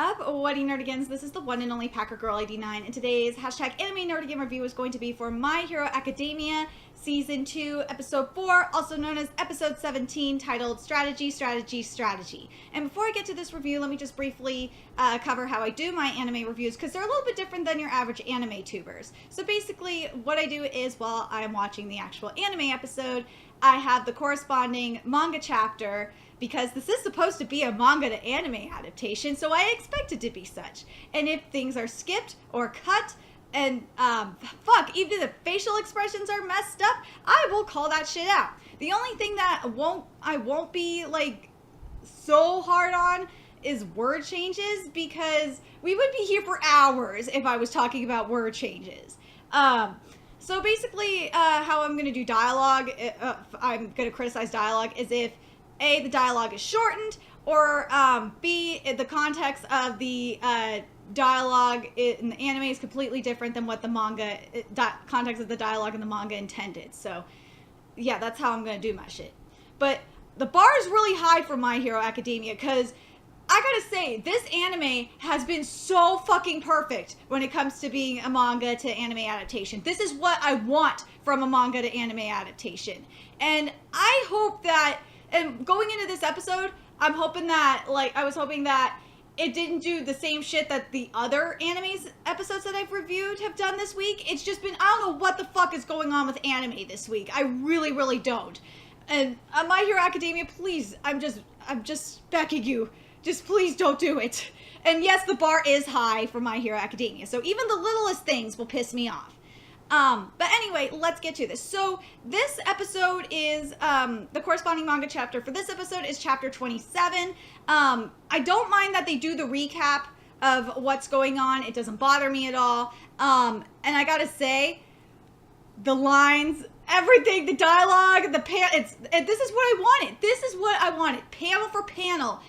Up, What Nerdigans? This is the one and only Packer Girl 89, and today's hashtag Anime Nerdigan review is going to be for My Hero Academia Season 2, Episode 4, also known as Episode 17, titled Strategy, Strategy, Strategy. And before I get to this review, let me just briefly cover how I do my anime reviews, because they're a little bit different than your average anime tubers. So basically, what I do is, while I'm watching the actual anime episode, I have the corresponding manga chapter, because this is supposed to be a manga to anime adaptation, so I expect it to be such. And if things are skipped or cut, and even if the facial expressions are messed up, I will call that shit out. The only thing that I won't be like so hard on is word changes, because we would be here for hours if I was talking about word changes. So basically, how I'm going to do dialogue, I'm going to criticize dialogue, is if A, the dialogue is shortened, or B, the context of the dialogue in the anime is completely different than what the manga, context of the dialogue in the manga intended. So, yeah, that's how I'm going to do my shit. But the bar is really high for My Hero Academia, because I gotta say, this anime has been so fucking perfect when it comes to being a manga to anime adaptation. This is what I want from a manga to anime adaptation. And I hope that, and going into this episode, I was hoping that it didn't do the same shit that the other animes episodes that I've reviewed have done this week. It's just been, I don't know what the fuck is going on with anime this week. I really, really don't. And My Hero Academia, please, I'm just begging you, just please don't do it. And yes, the bar is high for My Hero Academia, so even the littlest things will piss me off. But anyway, let's get to this. So this episode is, the corresponding manga chapter for this episode is chapter 27. I don't mind that they do the recap of what's going on. It doesn't bother me at all. And I gotta say, the lines, everything, the dialogue, this is what I wanted. This is what I wanted. Panel for panel.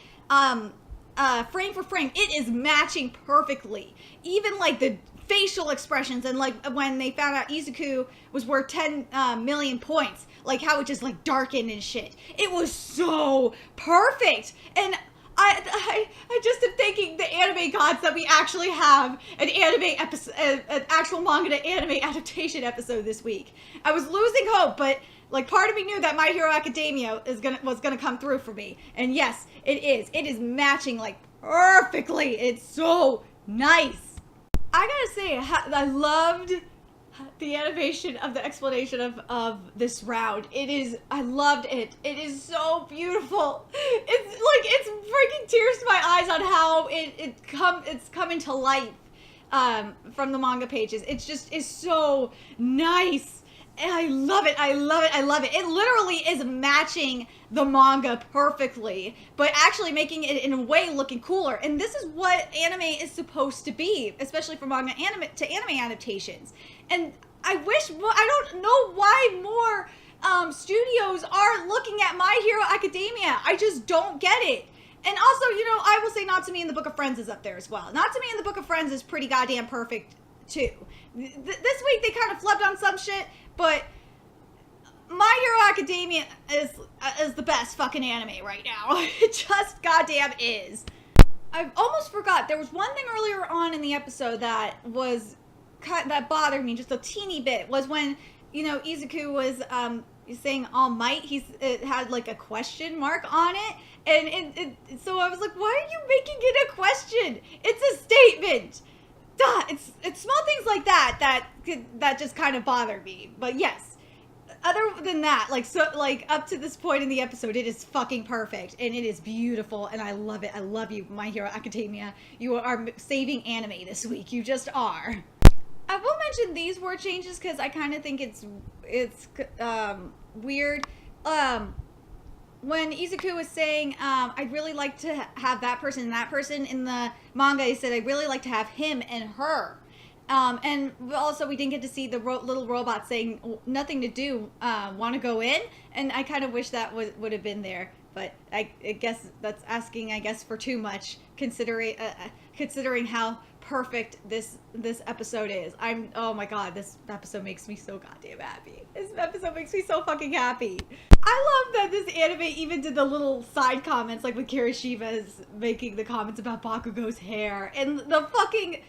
Frame for frame, it is matching perfectly. Even like the facial expressions, and like when they found out Izuku was worth 10 million points, like how it just like darkened and shit. It was so perfect. And I just am thanking the anime gods that we actually have an anime episode, an actual manga to anime adaptation episode this week. I was losing hope, but like part of me knew that My Hero Academia was gonna come through for me. And yes, it is. It is matching like perfectly. It's so nice. I gotta say, I loved the animation of the explanation of this round. I loved it. It is so beautiful. It's freaking tears to my eyes on how it's coming to life from the manga pages. It's so nice. And I love it. I love it. I love it. It literally is matching the manga perfectly, but actually making it in a way looking cooler. And this is what anime is supposed to be, especially for manga to anime adaptations. And I don't know why more studios are looking at My Hero Academia. I just don't get it. And also, I will say Natsume in the Book of Friends is up there as well. Natsume in the Book of Friends is pretty goddamn perfect too. This week they kind of flipped on some shit, but My Hero Academia is the best fucking anime right now. It just goddamn is. I almost forgot. There was one thing earlier on in the episode that bothered me just a teeny bit. Was when Izuku was saying All Might. It had like a question mark on it, and so I was like, why are you making it a question? It's a statement. Duh, it's small things like that just kind of bothered me. But yes, other than that, up to this point in the episode, it is fucking perfect, and it is beautiful, and I love it. I love you, My Hero Academia. You are saving anime this week. You just are. I will mention these word changes because I kind of think it's weird. When Izuku was saying, I'd really like to have that person and that person, in the manga he said, I'd really like to have him and her. And also we didn't get to see the little robot saying, nothing to do, want to go in? And I kind of wish that would have been there. but I guess that's asking, I guess, for too much, considering how perfect this episode is. Oh my god, this episode makes me so goddamn happy. This episode makes me so fucking happy. I love that this anime even did the little side comments, like when Kirishiba is making the comments about Bakugo's hair, and the fucking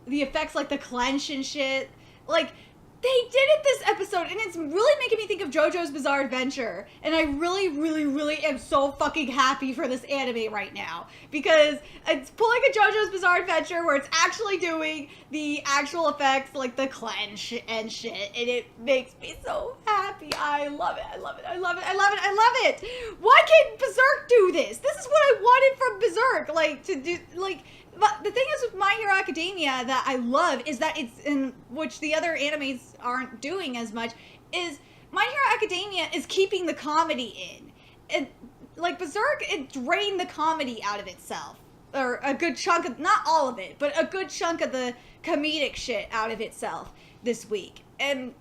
the effects, like the clench and shit, like they did it this episode, and it's really making me think of JoJo's Bizarre Adventure, and I really, really, really am so fucking happy for this anime right now, because it's pulling a JoJo's Bizarre Adventure where it's actually doing the actual effects, like the clench and shit, and it makes me so happy. I love it, I love it, I love it, I love it, I love it! Why can't Berserk do this? This is what I wanted from Berserk, like, to do, like... But the thing is with My Hero Academia that I love is that it's in which the other animes aren't doing as much is My Hero Academia is keeping the comedy in. And like Berserk, it drained the comedy out of itself. Or a good chunk of, not all of it, but a good chunk of the comedic shit out of itself this week. And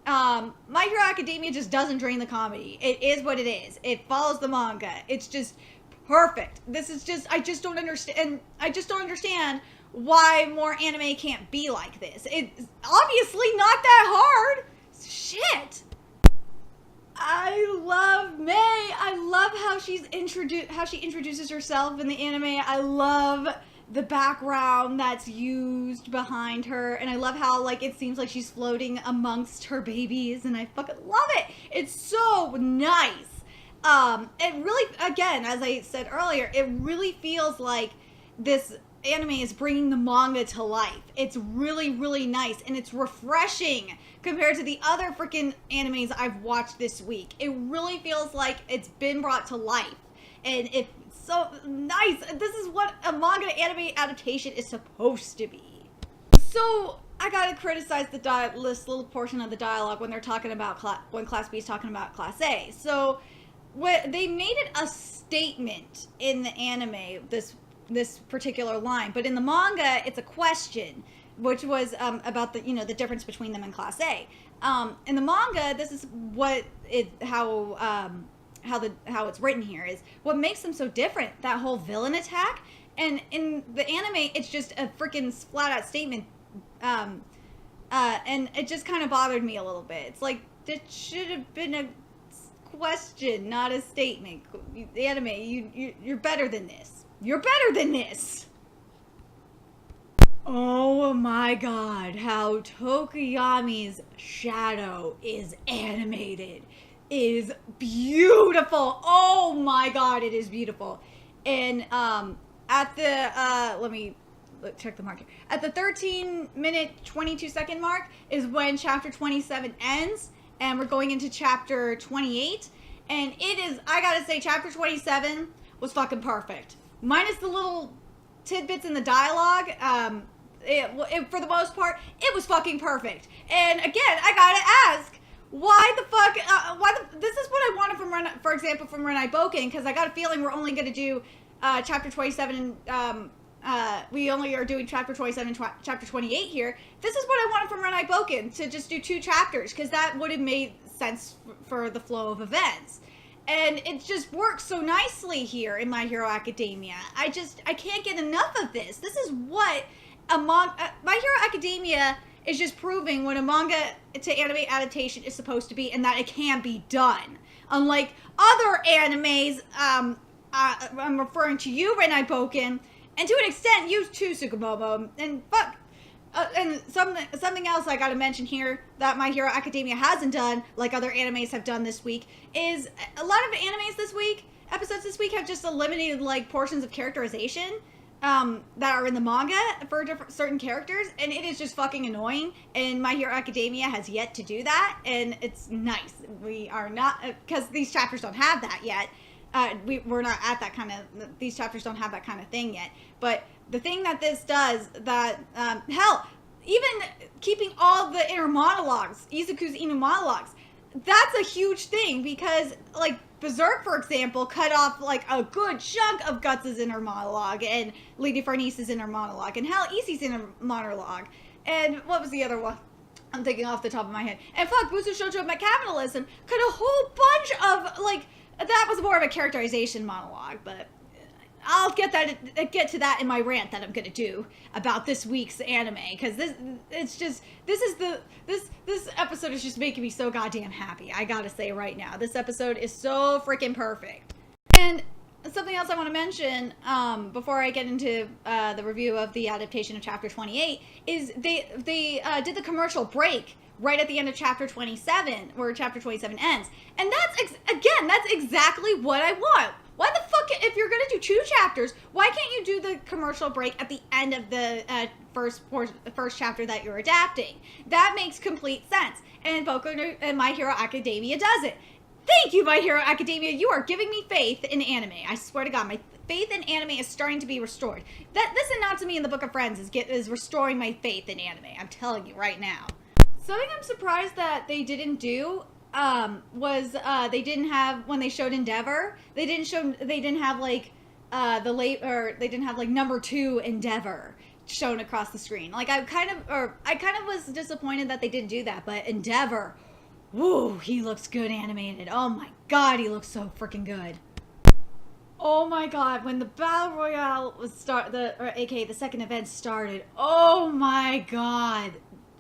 My Hero Academia just doesn't drain the comedy. It is what it is. It follows the manga. It's just perfect. This is just, I just don't understand why more anime can't be like this. It's obviously not that hard. Shit. I love Mei. I love how she introduces herself in the anime. I love the background that's used behind her, and I love how, like, it seems like she's floating amongst her babies, and I fucking love it. It's so nice. It really, again, as I said earlier, it really feels like this anime is bringing the manga to life. It's really, really nice, and it's refreshing compared to the other freaking animes I've watched this week. It really feels like it's been brought to life, and it's so nice. This is what a manga anime adaptation is supposed to be. So I gotta criticize this little portion of the dialogue when they're talking about when Class B is talking about Class A. So they made it a statement in the anime, this particular line, but in the manga it's a question, which was about the the difference between them and Class A. In the manga, this is how it's written here is what makes them so different. That whole villain attack, and in the anime it's just a freaking flat out statement, and it just kind of bothered me a little bit. It's like it should have been a question, not a statement. The anime, you're better than this. You're better than this. Oh my god, how Tokoyami's shadow is animated is beautiful. Oh my god, it is beautiful. And at the let me check the mark here. At the 13-minute 22-second mark is when chapter 27 ends, and we're going into chapter 28, and it is, I gotta say, chapter 27 was fucking perfect. Minus the little tidbits in the dialogue, for the most part, it was fucking perfect. And again, I gotta ask, why the fuck, this is what I wanted from, for example, from Renai Boken, because I got a feeling we're only gonna do chapter 27, we only are doing chapter 27 and chapter 28 here. This is what I wanted from Renai Boken, to just do 2 chapters, because that would have made sense for the flow of events. And it just works so nicely here in My Hero Academia. I can't get enough of this. This is what My Hero Academia is just proving what a manga to anime adaptation is supposed to be, and that it can be done. Unlike other animes, I'm referring to you, Renai Boken, and to an extent, you too, Tsukumomo, and fuck. And something else I gotta mention here that My Hero Academia hasn't done, like other animes have done this week, is a lot of episodes this week have just eliminated, like, portions of characterization that are in the manga for certain characters, and it is just fucking annoying, and My Hero Academia has yet to do that, and it's nice. We are not, because these chapters don't have that yet, we're not at that kind of, these chapters don't have that kind of thing yet, but the thing that this does, that, hell, even keeping all the inner monologues, Izuku's inner monologues, that's a huge thing, because, like, Berserk, for example, cut off, like, a good chunk of Guts' inner monologue, and Lady Farnese's inner monologue, and hell, Ishi's inner monologue, and what was the other one? I'm thinking off the top of my head. And fuck, Busu Shoujo met capitalism. Could a whole bunch of, like, that was more of a characterization monologue, but I'll get to that in my rant that I'm gonna do about this week's anime, because this episode is just making me so goddamn happy. I gotta say right now, this episode is so freaking perfect. And something else I want to mention before I get into the review of the adaptation of Chapter 28 is they did the commercial break right at the end of Chapter 27, where Chapter 27 ends. And that's exactly what I want. Why the fuck, if you're going to do 2 chapters, why can't you do the commercial break at the end of the first chapter that you're adapting? That makes complete sense. And Boku and My Hero Academia does it. Thank you, My Hero Academia. You are giving me faith in anime. I swear to God, my faith in anime is starting to be restored. This announce to me in the Book of Friends is restoring my faith in anime. I'm telling you right now. Something I'm surprised that they didn't do was they didn't have, when they showed Endeavor, they didn't have like number 2 Endeavor shown across the screen. Like I kind of was disappointed that they didn't do that, but Endeavor, woo, he looks good animated. Oh my God, he looks so freaking good. Oh my God, when the Battle Royale was aka the second event started, oh my God.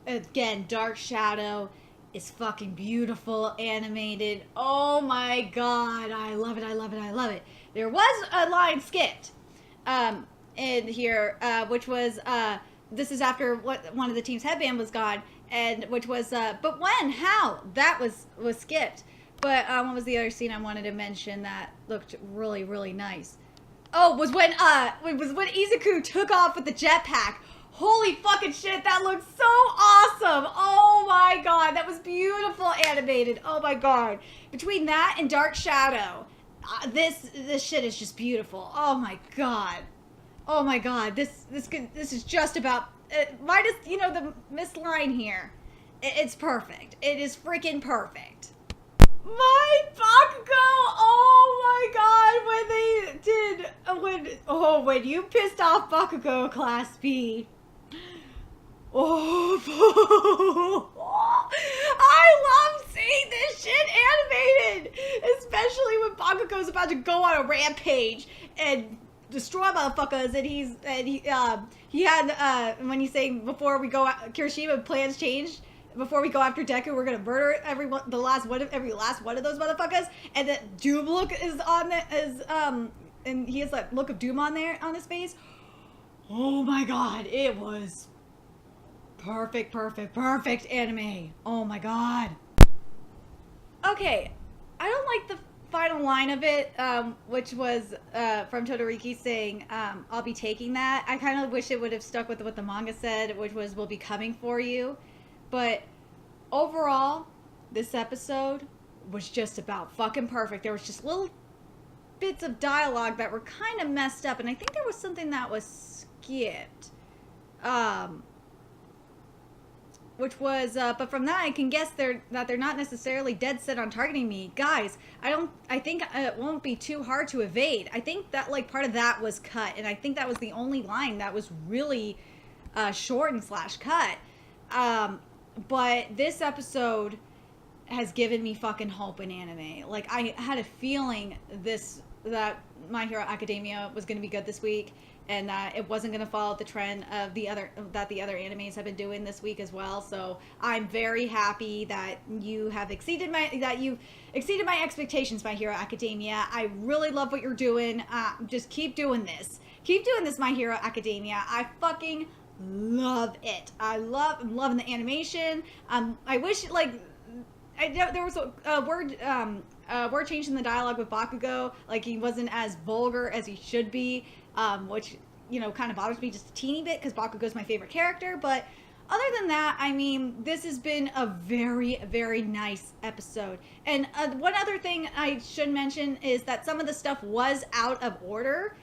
Again, Dark Shadow is fucking beautiful, animated. Oh my God, I love it, I love it, I love it. There was a line skipped in here, which was, this is after one of the team's headband was gone, and which was, but when? How? That was skipped. But what was the other scene I wanted to mention that looked really, really nice? Oh, was when Izuku took off with the jetpack. Holy fucking shit, that looks so awesome. Oh my God, that was beautiful animated. Oh my God. Between that and Dark Shadow, this shit is just beautiful. Oh my God. Oh my God, this is just about, minus, the missed line here. It's perfect. It is freaking perfect. My Bakugo! Oh my God, when you pissed off Bakugo Class B. Oh, I love seeing this shit animated, especially when Bakugo's about to go on a rampage and destroy motherfuckers, and he had when he's saying before we go, Kirishima plans changed. Before we go after Deku, we're gonna murder every last one of those motherfuckers, and that Doom look is on and he has that look of Doom on his face. Oh my God, it was perfect anime. Oh my God. Okay, I don't like the final line of it, which was from Todoroki saying, I'll be taking that. I kind of wish it would have stuck with what the manga said, which was, we'll be coming for you. But overall, this episode was just about fucking perfect. There was just little bits of dialogue that were kind of messed up, and I think there was something that was skipped. Which was, but from that I can guess that they're not necessarily dead set on targeting me. Guys, I think it won't be too hard to evade. I think that, like, part of that was cut, and I think that was the only line that was really shortened / cut. But this episode has given me fucking hope in anime. Like, I had a feeling that My Hero Academia was going to be good this week, and that it wasn't going to follow the trend of the other animes have been doing this week as well. So I'm very happy that you've exceeded my expectations, My Hero Academia. I really love what you're doing. Just keep doing this. Keep doing this, My Hero Academia. I fucking love it. I'm loving the animation. I wish, like, there was a word change in the dialogue with Bakugo. Like, he wasn't as vulgar as he should be, which, kind of bothers me just a teeny bit because Bakugo's my favorite character. But other than that, I mean, this has been a very, very nice episode. And one other thing I should mention is that some of the stuff was out of order.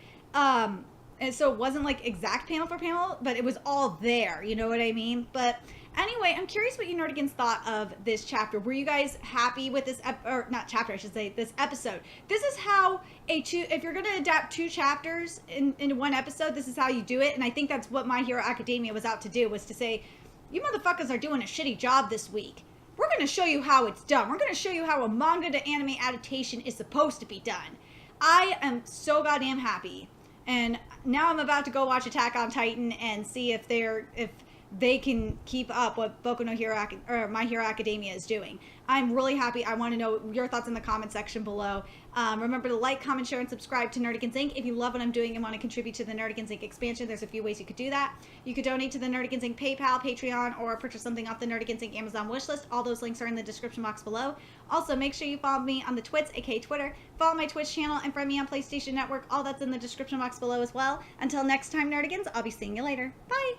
And so it wasn't like exact panel for panel, but it was all there. You know what I mean? But anyway, I'm curious what you Nerdigans thought of this chapter. Were you guys happy with this, or not chapter, I should say, this episode? This is how if you're going to adapt 2 chapters in one episode, this is how you do it. And I think that's what My Hero Academia was out to do, was to say, you motherfuckers are doing a shitty job this week. We're going to show you how it's done. We're going to show you how a manga to anime adaptation is supposed to be done. I am so goddamn happy. And now I'm about to go watch Attack on Titan and see if they can keep up what Boku no Hero or My Hero Academia is doing. I'm really happy. I want to know your thoughts in the comment section below. Remember to like, comment, share, and subscribe to Nerdigans Inc. If you love what I'm doing and want to contribute to the Nerdigans Inc. expansion, there's a few ways you could do that. You could donate to the Nerdigans Inc. PayPal, Patreon, or purchase something off the Nerdigans Inc. Amazon wishlist. All those links are in the description box below. Also, make sure you follow me on the Twits, aka Twitter. Follow my Twitch channel and friend me on PlayStation Network. All that's in the description box below as well. Until next time, Nerdigans, I'll be seeing you later. Bye!